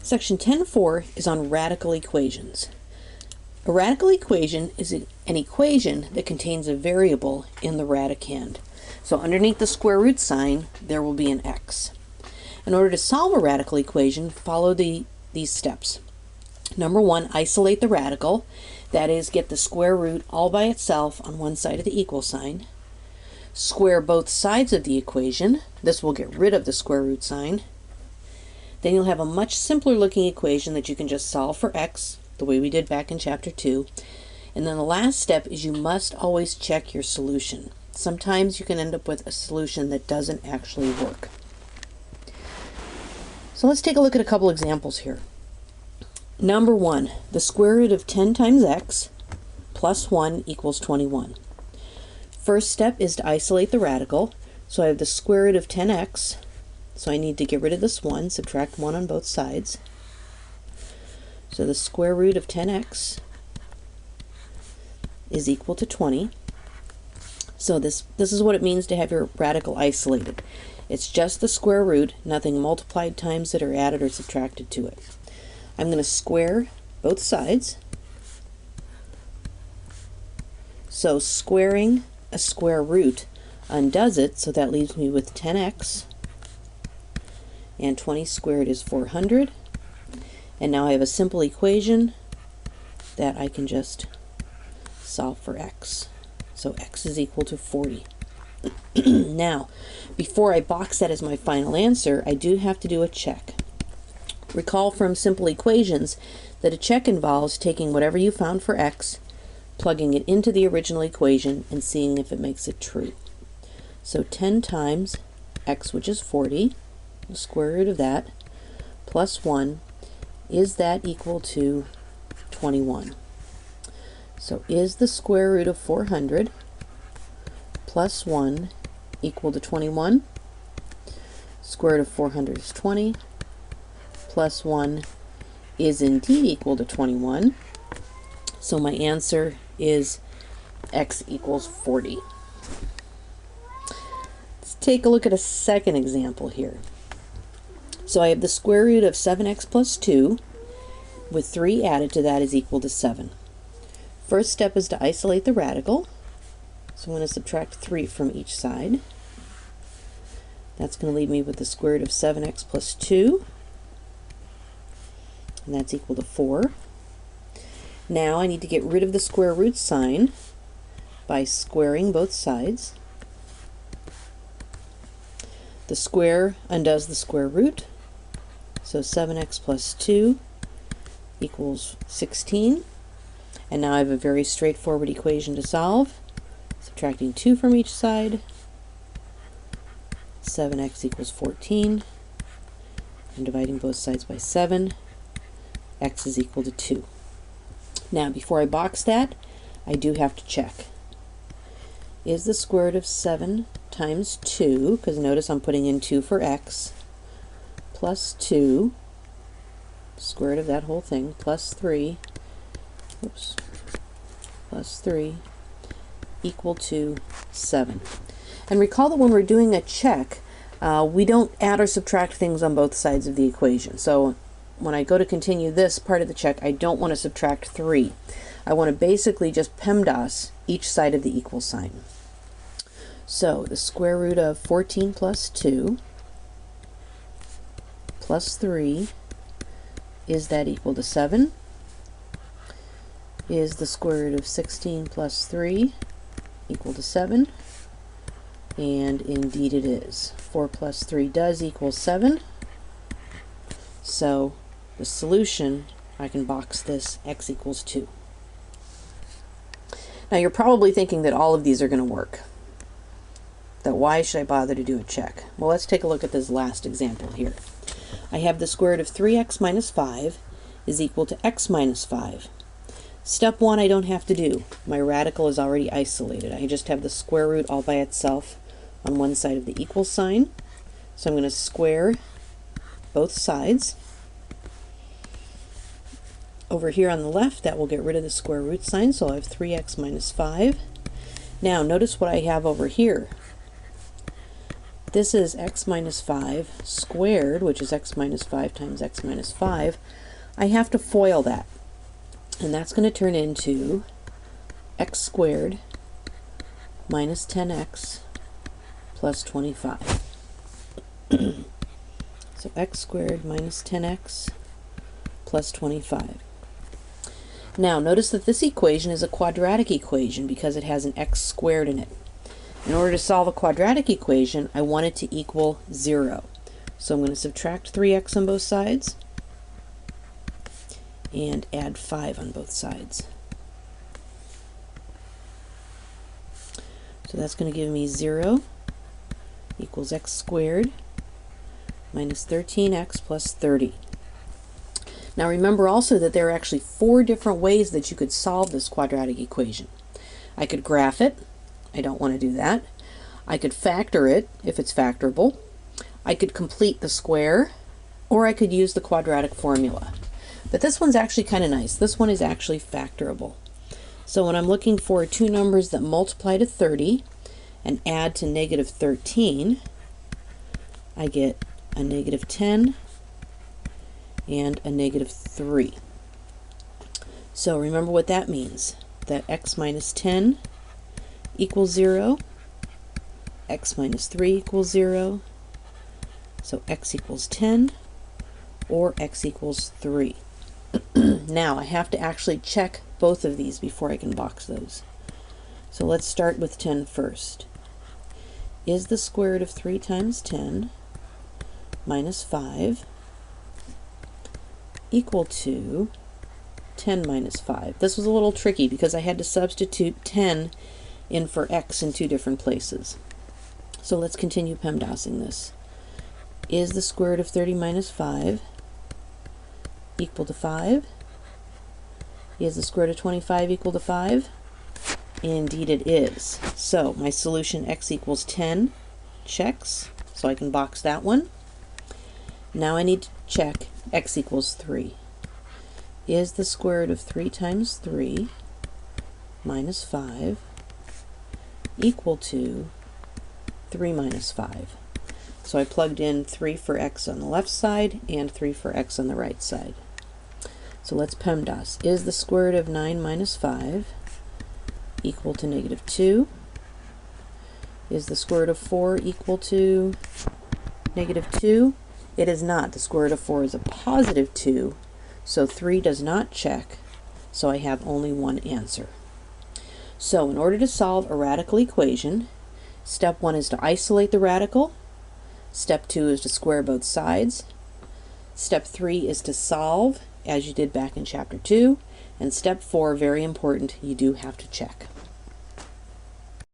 Section 10.4 is on radical equations. A radical equation is an equation that contains a variable in the radicand. So underneath the square root sign, there will be an x. In order to solve a radical equation, follow these steps. Number one, isolate the radical. That is, get the square root all by itself on one side of the equal sign. Square both sides of the equation. This will get rid of the square root sign. Then you'll have a much simpler looking equation that you can just solve for x, the way we did back in chapter 2. And then the last step is you must always check your solution. Sometimes you can end up with a solution that doesn't actually work. So let's take a look at a couple examples here. Number one, the square root of 10 times x plus 1 equals 21. First step is to isolate the radical. So I have the square root of 10x. So I need to get rid of this 1, subtract 1 on both sides. So the square root of 10x is equal to 20. So this is what it means to have your radical isolated. It's just the square root, nothing multiplied times it or added or subtracted to it. I'm going to square both sides. So squaring a square root undoes it, so that leaves me with 10x. And 20 squared is 400. And now I have a simple equation that I can just solve for x. So x is equal to 40. Now, before I box that as my final answer, I do have to do a check. Recall from simple equations that a check involves taking whatever you found for x, plugging it into the original equation, and seeing if it makes it true. So 10 times x, which is 40, the square root of that, plus 1, is that equal to 21? So is the square root of 400 plus 1 equal to 21? Square root of 400 is 20, plus 1 is indeed equal to 21. So my answer is x equals 40. Let's take a look at a second example here. So I have the square root of 7x plus 2 with 3 added to that is equal to 7. First step is to isolate the radical. So I'm going to subtract 3 from each side. That's going to leave me with the square root of 7x plus 2. And that's equal to 4. Now I need to get rid of the square root sign by squaring both sides. The square undoes the square root. So 7x plus 2 equals 16. And now I have a very straightforward equation to solve. Subtracting 2 from each side. 7x equals 14. And dividing both sides by 7. X is equal to 2. Now, before I box that, I do have to check. Is the square root of 7 times 2, because notice I'm putting in 2 for x, plus 2, square root of that whole thing, plus 3, oops, plus 3, equal to 7. And recall that when we're doing a check, we don't add or subtract things on both sides of the equation. So when I go to continue this part of the check, I don't want to subtract 3. I want to basically just PEMDAS each side of the equal sign. So the square root of 14 plus 2 plus 3, is that equal to 7? Is the square root of 16 plus 3 equal to 7? And indeed it is. 4 plus 3 does equal 7. So the solution, I can box this, x equals 2. Now you're probably thinking that all of these are going to work. That why should I bother to do a check? Well, let's take a look at this last example here. I have the square root of 3x minus 5 is equal to x minus 5. Step 1 I don't have to do. My radical is already isolated. I just have the square root all by itself on one side of the equal sign. So I'm going to square both sides. Over here on the left, that will get rid of the square root sign, so I have 3x minus 5. Now notice what I have over here. this is x minus 5 squared, which is x minus 5 times x minus 5, I have to FOIL that. And that's going to turn into x squared minus 10x plus 25. So x squared minus 10x plus 25. Now notice that this equation is a quadratic equation because it has an x squared in it. In order to solve a quadratic equation, I want it to equal 0. So I'm going to subtract 3x on both sides and add 5 on both sides. So that's going to give me 0 equals x squared minus 13x plus 30. Now remember also that there are actually 4 different ways that you could solve this quadratic equation. I could graph it. I don't want to do that. I could factor it if it's factorable. I could complete the square, or I could use the quadratic formula. But this one's actually kind of nice. This one is actually factorable. So when I'm looking for two numbers that multiply to 30 and add to negative 13, I get a negative 10 and a negative 3. So remember what that means. That x minus 10 equals 0, x minus 3 equals 0, so x equals 10, or x equals 3. Now I have to actually check both of these before I can box those. So let's start with 10 first. Is the square root of 3 times 10 minus 5 equal to 10 minus 5? This was a little tricky because I had to substitute 10 in for x in 2 different places. So let's continue PEMDASing this. Is the square root of 30 minus 5 equal to 5? Is the square root of 25 equal to 5? Indeed it is. So my solution x equals 10 checks, so I can box that one. Now I need to check x equals 3. Is the square root of 3 times 3 minus 5 equal to 3 minus 5? So I plugged in 3 for x on the left side and 3 for x on the right side. So let's PEMDAS. Is the square root of 9 minus 5 equal to negative 2? Is the square root of 4 equal to negative 2? It is not. The square root of 4 is a positive 2, so 3 does not check, so I have only one answer. So in order to solve a radical equation, step 1 is to isolate the radical, step 2 is to square both sides, step 3 is to solve, as you did back in chapter 2, and step 4, very important, you do have to check.